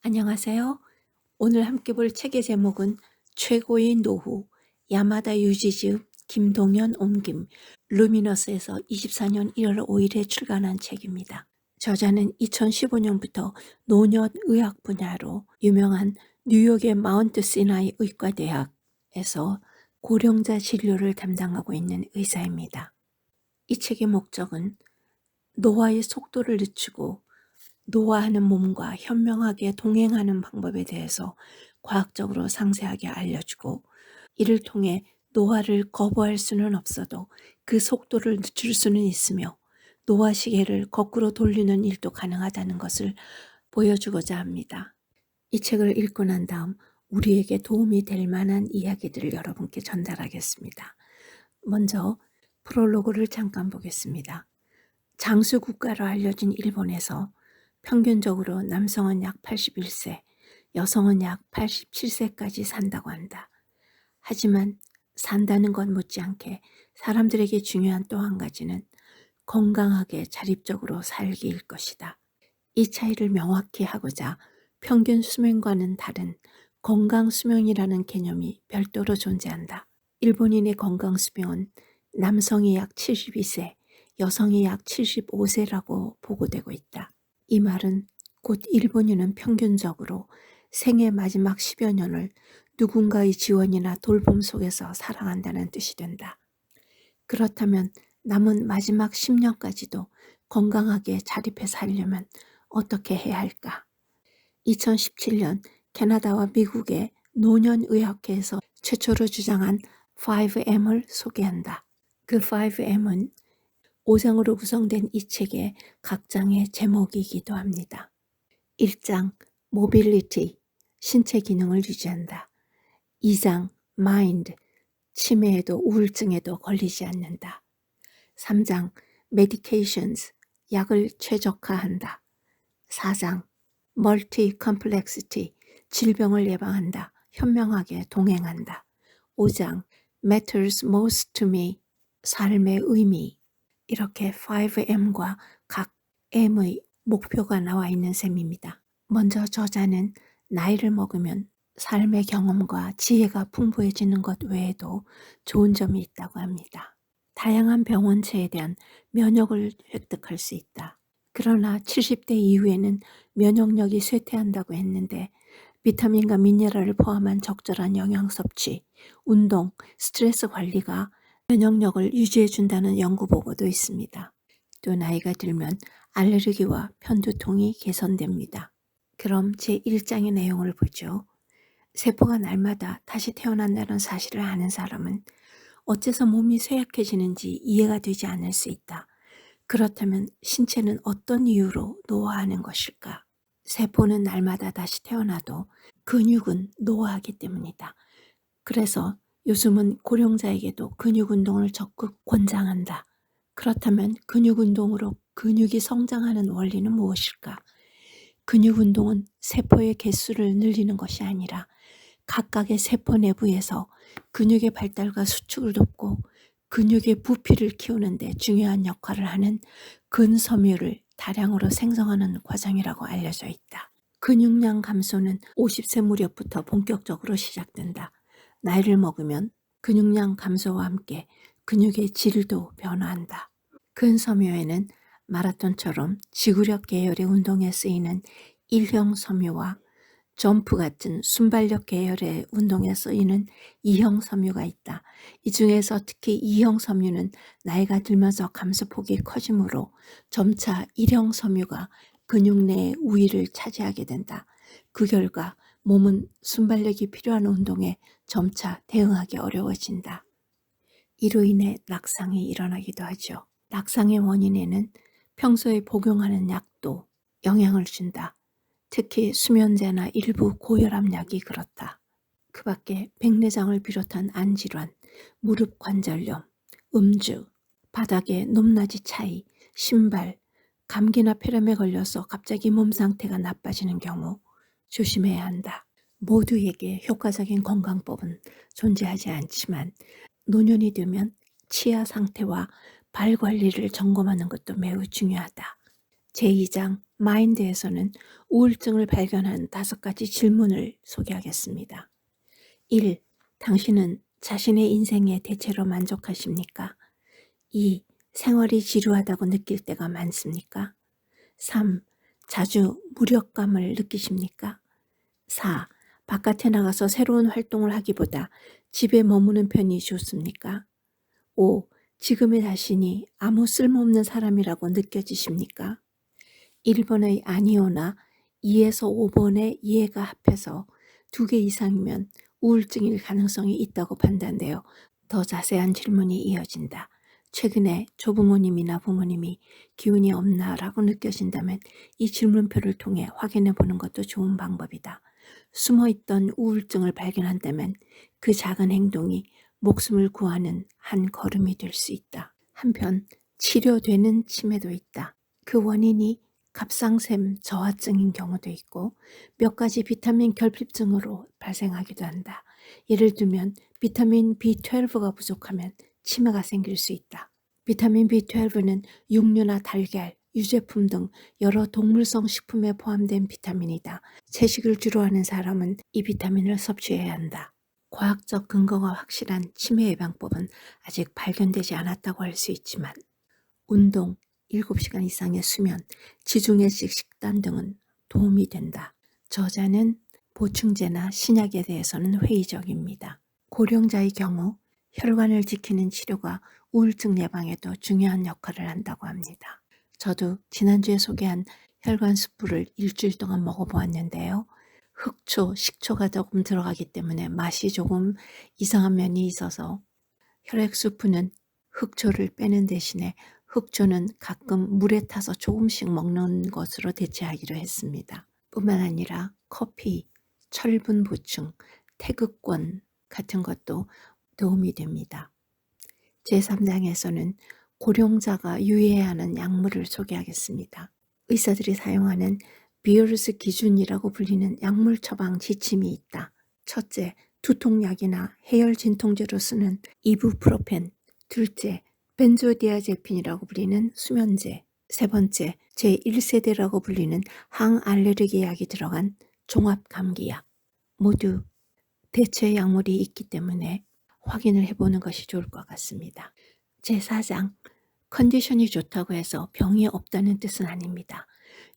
안녕하세요. 오늘 함께 볼 책의 제목은 최고의 노후, 야마다 유지즈, 김동현 옮김, 루미너스에서 24년 1월 5일에 출간한 책입니다. 저자는 2015년부터 노년의학 분야로 유명한 뉴욕의 마운트 시나이 의과대학에서 고령자 진료를 담당하고 있는 의사입니다. 이 책의 목적은 노화의 속도를 늦추고 노화하는 몸과 현명하게 동행하는 방법에 대해서 과학적으로 상세하게 알려주고, 이를 통해 노화를 거부할 수는 없어도 그 속도를 늦출 수는 있으며 노화 시계를 거꾸로 돌리는 일도 가능하다는 것을 보여주고자 합니다. 이 책을 읽고 난 다음 우리에게 도움이 될 만한 이야기들을 여러분께 전달하겠습니다. 먼저 프롤로그를 잠깐 보겠습니다. 장수 국가로 알려진 일본에서 평균적으로 남성은 약 81세, 여성은 약 87세까지 산다고 한다. 하지만 산다는 것 못지않게 사람들에게 중요한 또 한 가지는 건강하게 자립적으로 살기일 것이다. 이 차이를 명확히 하고자 평균 수명과는 다른 건강 수명이라는 개념이 별도로 존재한다. 일본인의 건강 수명은 남성이 약 72세, 여성이 약 75세라고 보고되고 있다. 이 말은 곧 일본인은 평균적으로 생애 마지막 10여 년을 누군가의 지원이나 돌봄 속에서 살아간다는 뜻이 된다. 그렇다면 남은 마지막 10년까지도 건강하게 자립해 살려면 어떻게 해야 할까? 2017년 캐나다와 미국의 노년의학회에서 최초로 주장한 5M을 소개한다. 그 5M은 5장으로 구성된 이 책의 각 장의 제목이기도 합니다. 1장 모빌리티, 신체 기능을 유지한다. 2장 마인드, 치매에도 우울증에도 걸리지 않는다. 3장 메디케이션스, 약을 최적화한다. 4장 멀티 컴플렉시티, 질병을 예방한다. 현명하게 동행한다. 5장 matters most to me, 삶의 의미. 이렇게 5M과 각 M의 목표가 나와 있는 셈입니다. 먼저 저자는 나이를 먹으면 삶의 경험과 지혜가 풍부해지는 것 외에도 좋은 점이 있다고 합니다. 다양한 병원체에 대한 면역을 획득할 수 있다. 그러나 70대 이후에는 면역력이 쇠퇴한다고 했는데, 비타민과 미네랄을 포함한 적절한 영양 섭취, 운동, 스트레스 관리가 면역력을 유지해준다는 연구 보고도 있습니다. 또 나이가 들면 알레르기와 편두통이 개선됩니다. 그럼 제1장의 내용을 보죠. 세포가 날마다 다시 태어난다는 사실을 아는 사람은 어째서 몸이 쇠약해지는지 이해가 되지 않을 수 있다. 그렇다면 신체는 어떤 이유로 노화하는 것일까? 세포는 날마다 다시 태어나도 근육은 노화하기 때문이다. 그래서 요즘은 고령자에게도 근육 운동을 적극 권장한다. 그렇다면 근육 운동으로 근육이 성장하는 원리는 무엇일까? 근육 운동은 세포의 개수를 늘리는 것이 아니라 각각의 세포 내부에서 근육의 발달과 수축을 돕고 근육의 부피를 키우는 데 중요한 역할을 하는 근섬유를 다량으로 생성하는 과정이라고 알려져 있다. 근육량 감소는 50세 무렵부터 본격적으로 시작된다. 나이를 먹으면 근육량 감소와 함께 근육의 질도 변화한다. 근섬유에는 마라톤처럼 지구력 계열의 운동에 쓰이는 일형 섬유와 점프 같은 순발력 계열의 운동에 쓰이는 이형 섬유가 있다. 이 중에서 특히 이형 섬유는 나이가 들면서 감소폭이 커지므로 점차 일형 섬유가 근육 내의 우위를 차지하게 된다. 그 결과 몸은 순발력이 필요한 운동에 점차 대응하기 어려워진다. 이로 인해 낙상이 일어나기도 하죠. 낙상의 원인에는 평소에 복용하는 약도 영향을 준다. 특히 수면제나 일부 고혈압약이 그렇다. 그 밖에 백내장을 비롯한 안질환, 무릎 관절염, 음주, 바닥의 높낮이 차이, 신발, 감기나 폐렴에 걸려서 갑자기 몸 상태가 나빠지는 경우 조심해야 한다. 모두에게 효과적인 건강법은 존재하지 않지만 노년이 되면 치아 상태와 발 관리를 점검하는 것도 매우 중요하다. 제2장 마인드에서는 우울증을 발견한 5가지 질문을 소개하겠습니다. 1. 당신은 자신의 인생에 대체로 만족하십니까? 2. 생활이 지루하다고 느낄 때가 많습니까? 3. 자주 무력감을 느끼십니까? 4. 바깥에 나가서 새로운 활동을 하기보다 집에 머무는 편이 좋습니까? 5. 지금의 자신이 아무 쓸모없는 사람이라고 느껴지십니까? 1번의 아니오나 2에서 5번의 이해가 합해서 2개 이상이면 우울증일 가능성이 있다고 판단되어 더 자세한 질문이 이어진다. 최근에 조부모님이나 부모님이 기운이 없나라고 느껴진다면 이 질문표를 통해 확인해 보는 것도 좋은 방법이다. 숨어있던 우울증을 발견한다면 그 작은 행동이 목숨을 구하는 한 걸음이 될 수 있다. 한편 치료되는 치매도 있다. 그 원인이 갑상샘 저하증인 경우도 있고 몇 가지 비타민 결핍증으로 발생하기도 한다. 예를 들면 비타민 B12가 부족하면 치매가 생길 수 있다. 비타민 B12는 육류나 달걀, 유제품 등 여러 동물성 식품에 포함된 비타민이다. 채식을 주로 하는 사람은 이 비타민을 섭취해야 한다. 과학적 근거가 확실한 치매 예방법은 아직 발견되지 않았다고 할 수 있지만 운동, 7시간 이상의 수면, 지중해식 식단 등은 도움이 된다. 저자는 보충제나 신약에 대해서는 회의적입니다. 고령자의 경우 혈관을 지키는 치료가 우울증 예방에도 중요한 역할을 한다고 합니다. 저도 지난주에 소개한 혈관 숯불을 일주일 동안 먹어보았는데요. 흑초, 식초가 조금 들어가기 때문에 맛이 조금 이상한 면이 있어서 혈액 수프는 흑초를 빼는 대신에 흑초는 가끔 물에 타서 조금씩 먹는 것으로 대체하기로 했습니다. 뿐만 아니라 커피, 철분 보충, 태극권 같은 것도 도움이 됩니다. 제3장에서는 고령자가 유의해야 하는 약물을 소개하겠습니다. 의사들이 사용하는 비어르스 기준이라고 불리는 약물 처방 지침이 있다. 첫째, 두통약이나 해열 진통제로 쓰는 이부프로펜. 둘째, 벤조디아제핀이라고 불리는 수면제. 세 번째, 제1세대라고 불리는 항알레르기 약이 들어간 종합감기약. 모두 대체 약물이 있기 때문에 확인을 해보는 것이 좋을 것 같습니다. 제4장, 컨디션이 좋다고 해서 병이 없다는 뜻은 아닙니다.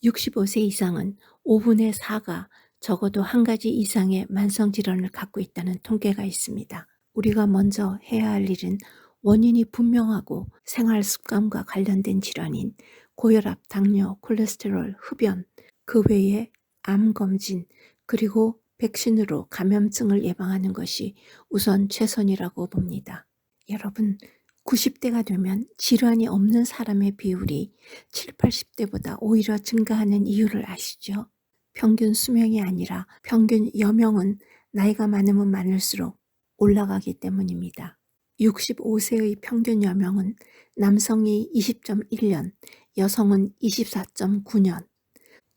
65세 이상은 5분의 4가 적어도 한 가지 이상의 만성질환을 갖고 있다는 통계가 있습니다. 우리가 먼저 해야 할 일은 원인이 분명하고 생활 습관과 관련된 질환인 고혈압, 당뇨, 콜레스테롤, 흡연, 그 외에 암 검진, 그리고 백신으로 감염증을 예방하는 것이 우선 최선이라고 봅니다. 여러분, 90대가 되면 질환이 없는 사람의 비율이 7, 80대보다 오히려 증가하는 이유를 아시죠? 평균 수명이 아니라 평균 여명은 나이가 많으면 많을수록 올라가기 때문입니다. 65세의 평균 여명은 남성이 20.1년, 여성은 24.9년.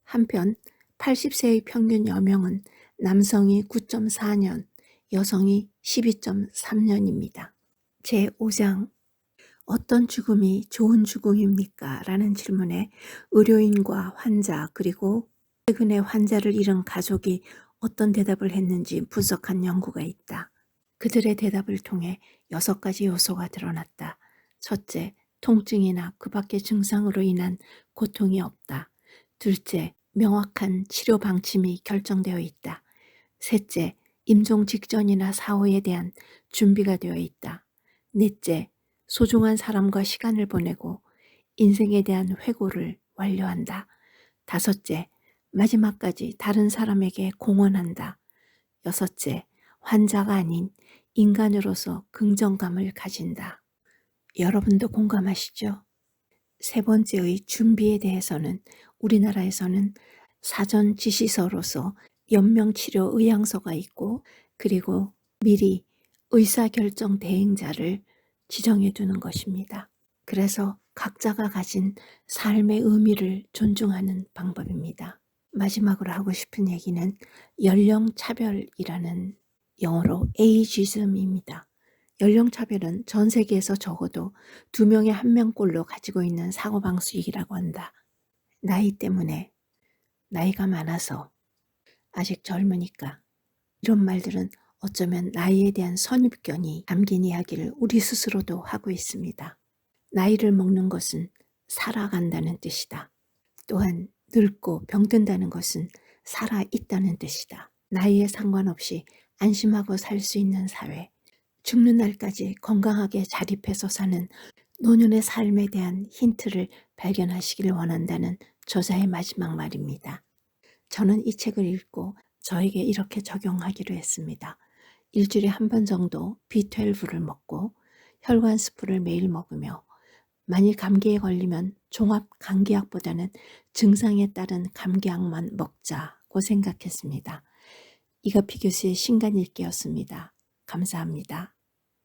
한편 80세의 평균 여명은 남성이 9.4년, 여성이 12.3년입니다. 제5장, 어떤 죽음이 좋은 죽음입니까? 라는 질문에 의료인과 환자 그리고 최근에 환자를 잃은 가족이 어떤 대답을 했는지 분석한 연구가 있다. 그들의 대답을 통해 6가지 요소가 드러났다. 첫째, 통증이나 그 밖의 증상으로 인한 고통이 없다. 둘째, 명확한 치료 방침이 결정되어 있다. 셋째, 임종 직전이나 사후에 대한 준비가 되어 있다. 넷째, 소중한 사람과 시간을 보내고 인생에 대한 회고를 완료한다. 다섯째, 마지막까지 다른 사람에게 공헌한다. 여섯째, 환자가 아닌 인간으로서 긍정감을 가진다. 여러분도 공감하시죠? 세 번째의 준비에 대해서는 우리나라에서는 사전 지시서로서 연명치료 의향서가 있고 그리고 미리 의사결정 대행자를 지정해 두는 것입니다. 그래서 각자가 가진 삶의 의미를 존중하는 방법입니다. 마지막으로 하고 싶은 얘기는 연령차별이라는 영어로 에이지즘입니다. 연령차별은 전 세계에서 적어도 2명에 1명꼴로 가지고 있는 사고방식이라고 한다. 나이 때문에 나이가 많아서, 아직 젊으니까. 이런 말들은 어쩌면 나이에 대한 선입견이 담긴 이야기를 우리 스스로도 하고 있습니다. 나이를 먹는 것은 살아간다는 뜻이다. 또한 늙고 병든다는 것은 살아있다는 뜻이다. 나이에 상관없이 안심하고 살 수 있는 사회, 죽는 날까지 건강하게 자립해서 사는 노년의 삶에 대한 힌트를 발견하시기를 원한다는 저자의 마지막 말입니다. 저는 이 책을 읽고 저에게 이렇게 적용하기로 했습니다. 일주일에 한 번 정도 B12를 먹고 혈관 스프를 매일 먹으며, 만일 감기에 걸리면 종합 감기약보다는 증상에 따른 감기약만 먹자고 생각했습니다. 이가피 교수의 신간 읽기였습니다. 감사합니다.